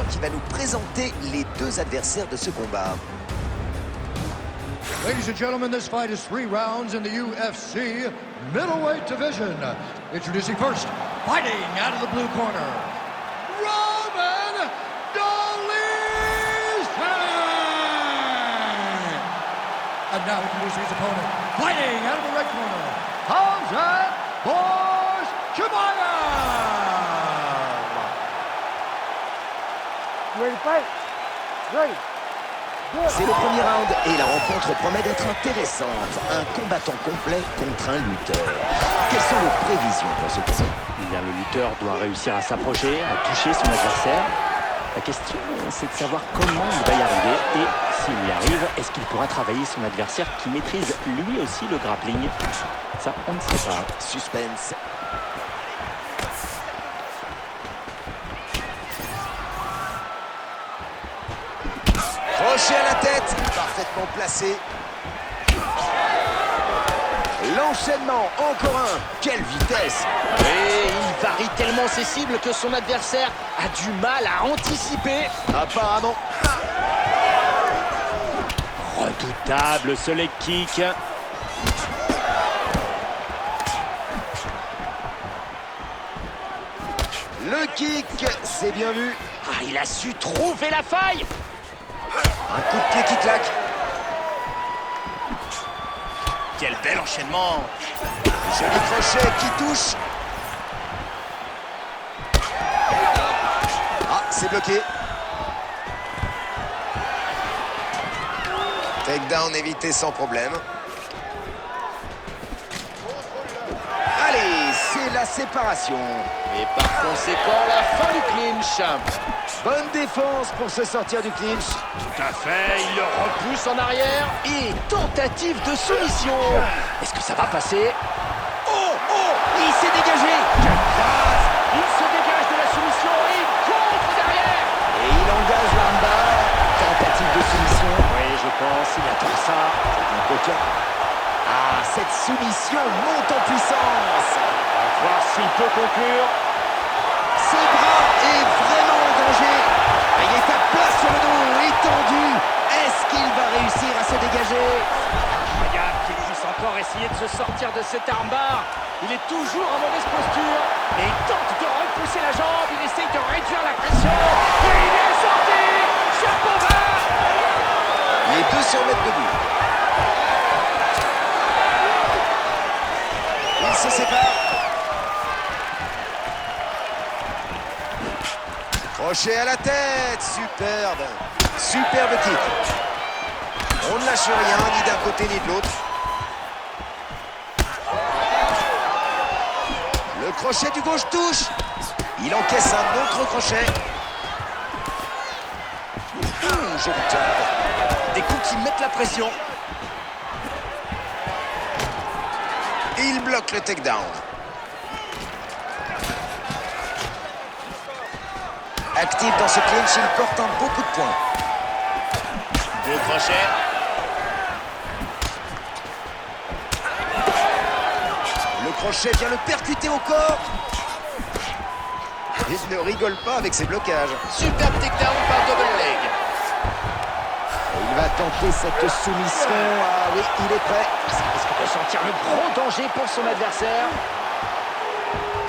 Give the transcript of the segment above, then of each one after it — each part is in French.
qui va nous présenter les deux adversaires de ce combat. Ladies and gentlemen, this fight is 3 rounds in the UFC middleweight division. Introducing first, fighting out of the blue corner, Roman Dolidze! And now introducing his opponent, fighting out of the red corner, Khamzat Chimaev! Ready to fight? Ready. C'est le premier round et la rencontre promet d'être intéressante. Un combattant complet contre un lutteur. Quelles sont vos prévisions pour ce combat? Eh bien, le lutteur doit réussir à s'approcher, à toucher son adversaire. La question, c'est de savoir comment il va y arriver et s'il y arrive, est-ce qu'il pourra travailler son adversaire qui maîtrise lui aussi le grappling? Ça, on ne sait pas. Suspense. Crochet à la tête, parfaitement placé. L'enchaînement, encore un. Quelle vitesse! Et il varie tellement ses cibles que son adversaire a du mal à anticiper. Apparemment. Redoutable ce leg kick. Le kick, c'est bien vu. Ah, il a su trouver la faille. Un coup de pied qui claque. Quel bel enchaînement. Joli crochet qui touche. Ah, c'est bloqué. Takedown évité sans problème. Allez, c'est la séparation. Et par conséquent, la fin du clinch. Bonne défense pour se sortir du clinch. Tout à fait, il le repousse en arrière. Et tentative de soumission. Est-ce que ça va passer? Oh, oh, il s'est dégagé. Quelle phrase. Il se dégage de la soumission et il contre derrière. Et il engage l'armbar. Tentative de soumission. Oui, je pense, il attend ça. C'est un coquin. Ah, cette soumission monte en puissance. On va voir s'il peut conclure. Ses bras est vraiment en danger. Il est à plat sur le dos, étendu. Est-ce qu'il va réussir à se dégager? Regarde qu'il puisse encore essayer de se sortir de cet armbar. Il est toujours en mauvaise posture. Et il tente de repousser la jambe. Il essaye de réduire la pression. Et il est sorti. Chapeau bas. Les deux se remettent debout. Ils se séparent. Crochet à la tête, superbe. Superbe kick. On ne lâche rien, ni d'un côté ni de l'autre. Le crochet du gauche touche. Il encaisse un autre crochet. Joli jab. Des coups qui mettent la pression. Il bloque le takedown. Actif dans ce clinch, il porte un beau coup de poing. Beau crochet. Le crochet vient le percuter au corps. Il ne rigole pas avec ses blocages. Superbe takedown par double leg. Il va tenter cette soumission. Ah oui, il est prêt. Ça risque de sentir le gros danger pour son adversaire.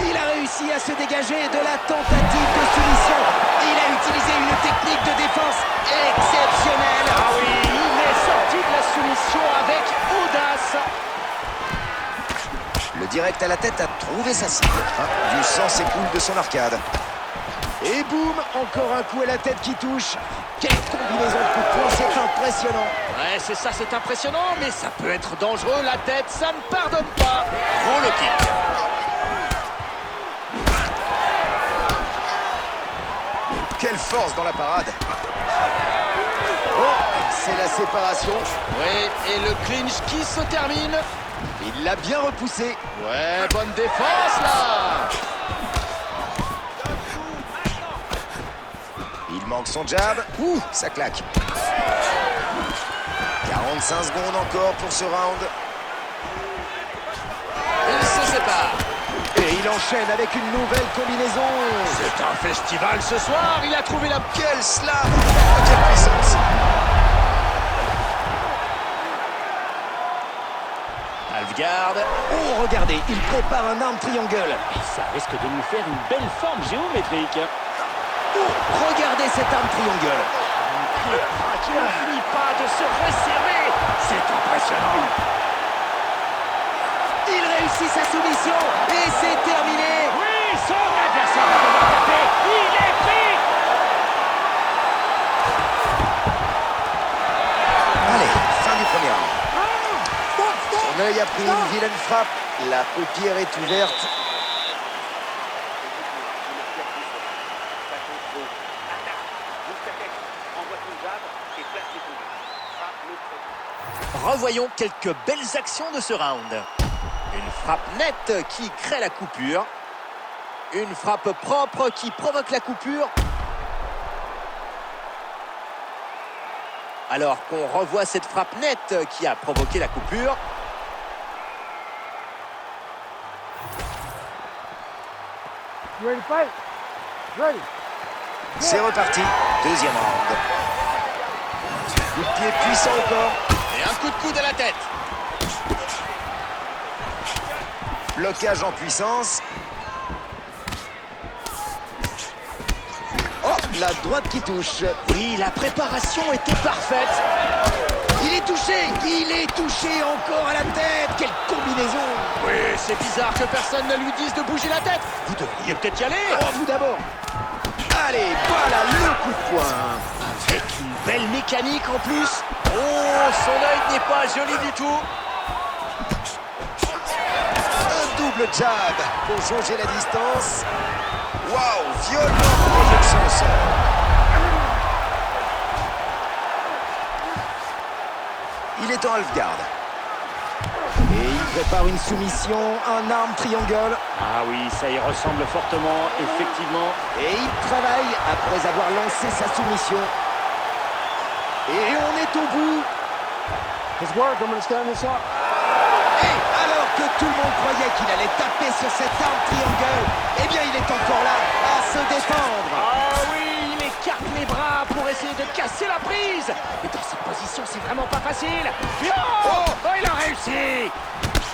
Il a réussi à se dégager de la tentative de soumission. Il a utilisé une technique de défense exceptionnelle. Ah oui, il est sorti de la soumission avec audace. Le direct à la tête a trouvé sa cible. Du sang s'écoule de son arcade. Et boum, encore un coup à la tête qui touche. Quelle combinaison de coups de poing, c'est impressionnant. Ouais, c'est ça, c'est impressionnant, mais ça peut être dangereux. La tête, ça ne pardonne pas. Gros le kick. Quelle force dans la parade. Oh, c'est la séparation. Oui, et le clinch qui se termine. Il l'a bien repoussé. Ouais, bonne défense là. Il manque son jab. Ouh, ça claque. 45 secondes encore pour ce round. Il se sépare. Et il il enchaîne avec une nouvelle combinaison. C'est un festival ce soir, il a trouvé la... Quel slam! Quelle puissance! Alvgard. Oh, regardez, il prépare un arme triangle. Et ça risque de nous faire une belle forme géométrique. Oh, regardez cette arme triangle. Qui n'en finit pas de se resserrer. C'est impressionnant. Il réussit sa soumission et c'est terminé. Oui, son adversaire va devoir taper. Il est pris. Allez, fin du premier round. Son œil a pris une vilaine frappe. La paupière est ouverte. Revoyons quelques belles actions de ce round. Une frappe nette qui crée la coupure. Une frappe propre qui provoque la coupure. Alors qu'on revoit cette frappe nette qui a provoqué la coupure. You ready to fight? Ready. C'est reparti. Deuxième round. Coup de pied puissant encore. Et un coup de coude à la tête. Blocage en puissance. Oh, la droite qui touche. Oui, la préparation était parfaite. Il est touché encore à la tête. Quelle combinaison. Oui, c'est bizarre que personne ne lui dise de bouger la tête. Vous devriez peut-être y aller. Oh, vous d'abord. Allez, voilà le coup de poing. Avec une belle mécanique en plus. Oh, son œil n'est pas joli du tout. Un double jab pour jauger la distance. Waouh, violente projection au sol. Il est en half-guard. Et il prépare une soumission, un arme triangle. Ah oui, ça y ressemble fortement, effectivement. Et il travaille après avoir lancé sa soumission. Et on est au bout. Let's work. I'm going to stand this up. Et alors que tout le monde croyait qu'il allait taper sur cette arme triangle, eh bien il est encore là à se défendre. Ah oui, il écarte les bras pour essayer de casser la prise. Et dans cette position, c'est vraiment pas facile. Et oh, il a réussi.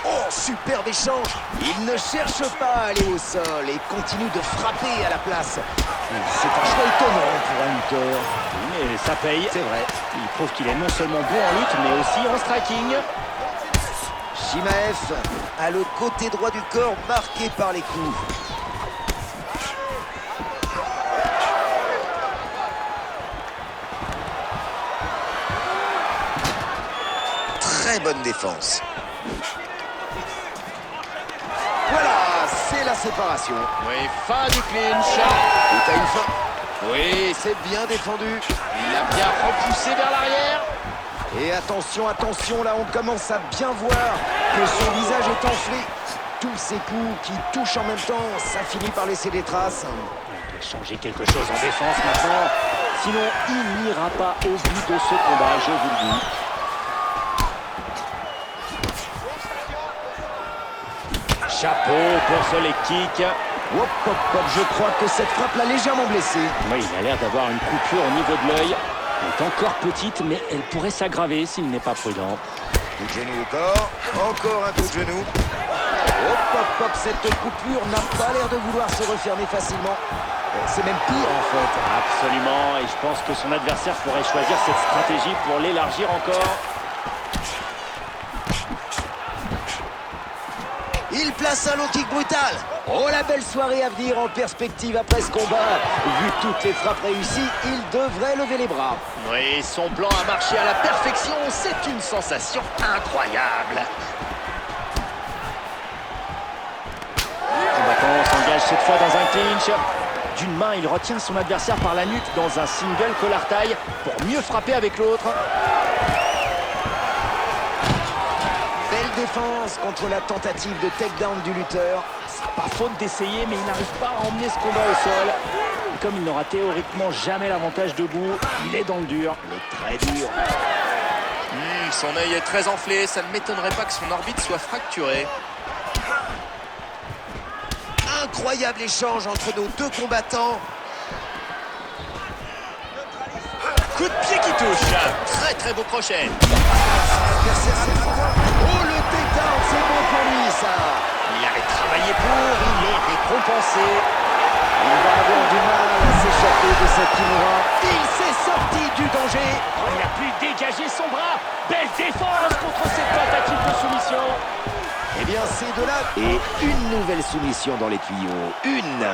Oh, superbe échange. Il ne cherche pas à aller au sol et continue de frapper à la place. C'est un choix étonnant pour un lutteur. Mais ça paye. C'est vrai. Il prouve qu'il est non seulement bon en lutte, mais aussi en striking. Chimaev a le côté droit du corps marqué par les coups. Très bonne défense. Voilà, c'est la séparation. Oui, fin du clinch. Tout a une fin. Oui, C'est bien défendu. il a bien repoussé vers l'arrière. Et attention, attention, là on commence à bien voir que son visage est enflé. Tous ces coups qui touchent en même temps, ça finit par laisser des traces. Il doit changer quelque chose en défense maintenant. Sinon, il n'ira pas au bout de ce combat, je vous le dis. Chapeau pour ce leg kick. Hop, hop, hop, je crois que cette frappe l'a légèrement blessé. Oui, il a l'air d'avoir une coupure au niveau de l'œil. Elle est encore petite, mais elle pourrait s'aggraver s'il n'est pas prudent. Coup de genou au corps, encore un coup de genou. Hop, hop, hop, cette coupure n'a pas l'air de vouloir se refermer facilement. C'est même pire en fait. Absolument, et je pense que son adversaire pourrait choisir cette stratégie pour l'élargir encore. Il place un low kick brutal. Oh, la belle soirée à venir en perspective après ce combat. Vu toutes les frappes réussies, il devrait lever les bras. Oui, son plan a marché à la perfection. C'est une sensation incroyable. Le combattant s'engage cette fois dans un clinch. D'une main, il retient son adversaire par la nuque dans un single collar tie pour mieux frapper avec l'autre. Belle défense contre la tentative de takedown du lutteur. Pas faute d'essayer, mais il n'arrive pas à emmener ce combat au sol. Et comme il n'aura théoriquement jamais l'avantage debout, il est dans le dur. Très dur. Son œil est très enflé. Ça ne m'étonnerait pas que son orbite soit fracturée. Incroyable échange entre nos deux combattants. Coup de pied qui touche. Très très beau crochet. L'adversaire s'est fait voir. Oh, le takedown, c'est bon pour lui, ça. Il avait travaillé pour, il est récompensé. Il va avoir du mal à s'échapper de cette Kimura. Il s'est sorti du danger. Oh, il a pu dégager son bras. Belle défense contre cette tentative de soumission. Eh bien, c'est de là. Et une nouvelle soumission dans les tuyaux. Une.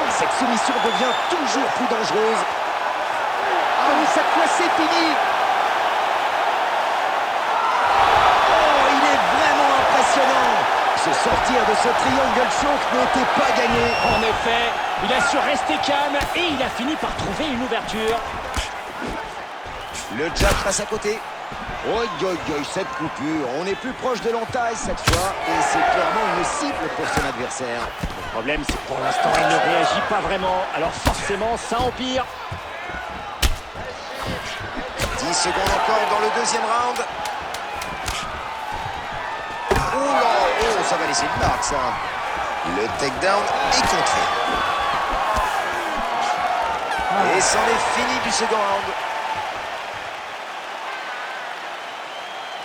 Cette soumission devient toujours plus dangereuse. Ah oui, cette fois, c'est fini. Oh, il est vraiment impressionnant. Se sortir de ce triangle choke n'était pas gagné. En effet, il a su rester calme et il a fini par trouver une ouverture. Le jab passe à côté. Oh, cette coupure. On est plus proche de l'entaille cette fois. Et c'est clairement une cible pour son adversaire. Le problème, c'est que pour l'instant, il ne réagit pas vraiment. Alors forcément, ça empire. 10 secondes encore dans le deuxième round. Oh là, oh, ça va laisser une marque, ça. Le takedown est contré. Et c'en est fini du second round.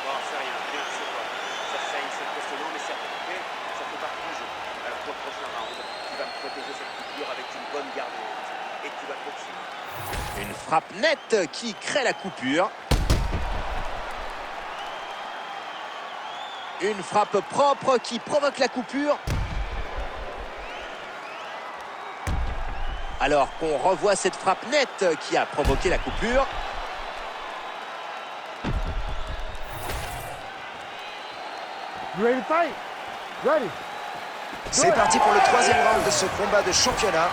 Bon, c'est rien, bien, c'est quoi. Ça saigne, c'est impressionnant, mais c'est à peu près, ça fait partie du jeu. Alors pour le prochain round, tu vas me protéger cette coupure avec une bonne garde haute. Et tu vas continuer. Une frappe nette qui crée la coupure. Une frappe propre qui provoque la coupure. Alors qu'on revoit cette frappe nette qui a provoqué la coupure. You ready to fight? Ready. C'est parti pour le troisième round de ce combat de championnat.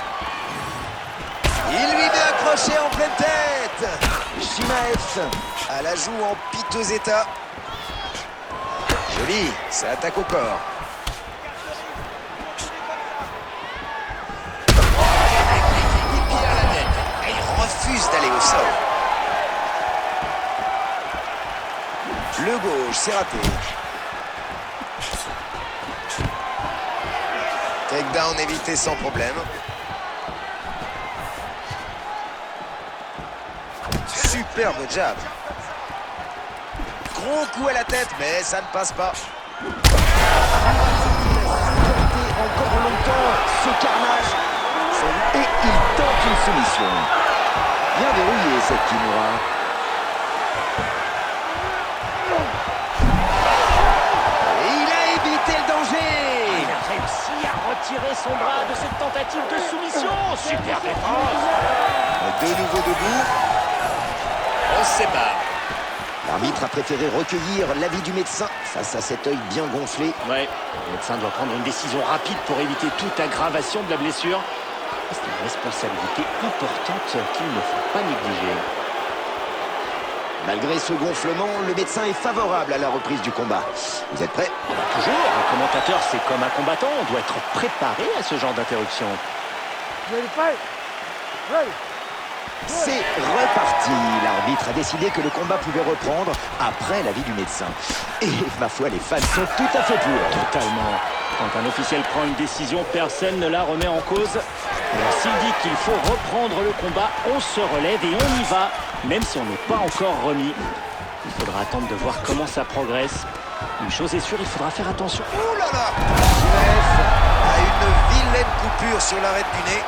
Il lui met un crochet en pleine tête. Chimaev à la joue en piteux état. Joli, ça attaque au corps. Il tire la tête. Et il refuse d'aller au sol. Le gauche, c'est raté. Takedown évité sans problème. Superbe jab. Gros coup à la tête, mais ça ne passe pas. Encore longtemps ce carnage. Et il tente une soumission. Bien verrouillé cette Kimura. Et il a évité le danger. Il a réussi à retirer son bras de cette tentative de soumission. Super défense. De nouveau debout. On se sépare. L'arbitre a préféré recueillir l'avis du médecin face à cet œil bien gonflé. Ouais, le médecin doit prendre une décision rapide pour éviter toute aggravation de la blessure. C'est une responsabilité importante qu'il ne faut pas négliger. Malgré ce gonflement, le médecin est favorable à la reprise du combat. Vous êtes prêts? Toujours, un commentateur, c'est comme un combattant. On doit être préparé à ce genre d'interruption. You ready to fight? Ready. C'est reparti. L'arbitre a décidé que le combat pouvait reprendre après l'avis du médecin. Et ma foi, les fans sont tout à fait pour. Totalement. Quand un officiel prend une décision, personne ne la remet en cause. Alors s'il dit qu'il faut reprendre le combat, on se relève et on y va, même si on n'est pas encore remis. Il faudra attendre de voir comment ça progresse. Une chose est sûre, il faudra faire attention. Ouh là là! Chimaev a une vilaine coupure sur l'arête du nez.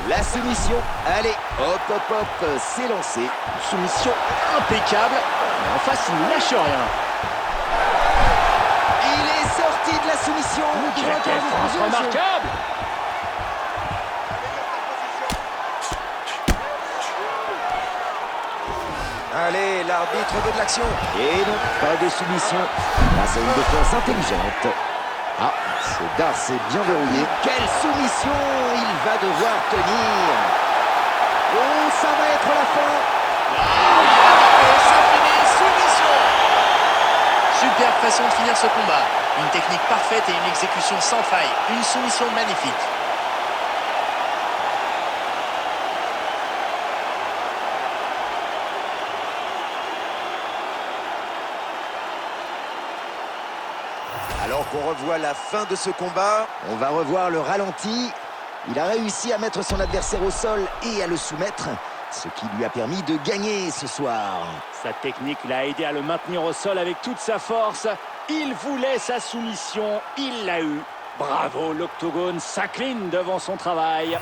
La soumission. Allez, hop, hop, hop, c'est lancé. Soumission impeccable. Mais en face, il ne lâche rien. Il est sorti de la soumission. Quelle défense remarquable. Allez, l'arbitre veut de l'action. Et non, pas de soumission. Grâce à une défense intelligente. Ah, ce Darce est bien verrouillé. Quelle soumission il va devoir tenir. Oh, ça va être la fin. Et ça finit, soumission. Superbe façon de finir ce combat. Une technique parfaite et une exécution sans faille. Une soumission magnifique. Alors qu'on revoit la fin de ce combat, on va revoir le ralenti. Il a réussi à mettre son adversaire au sol et à le soumettre, ce qui lui a permis de gagner ce soir. Sa technique l'a aidé à le maintenir au sol avec toute sa force. Il voulait sa soumission, il l'a eu. Bravo, l'Octogone s'incline devant son travail.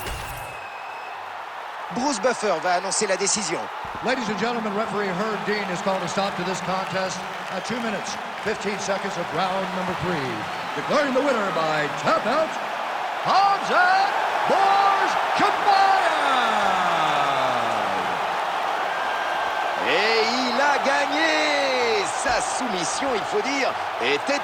Bruce Buffer va annoncer la décision. Ladies and gentlemen, referee Herb Dean has called a stop to this contest at 2 minutes, 15 seconds of round number 3. Declaring the winner by tap out, Hamzat Borshkabaya! Et il a gagné! Sa soumission, il faut dire, était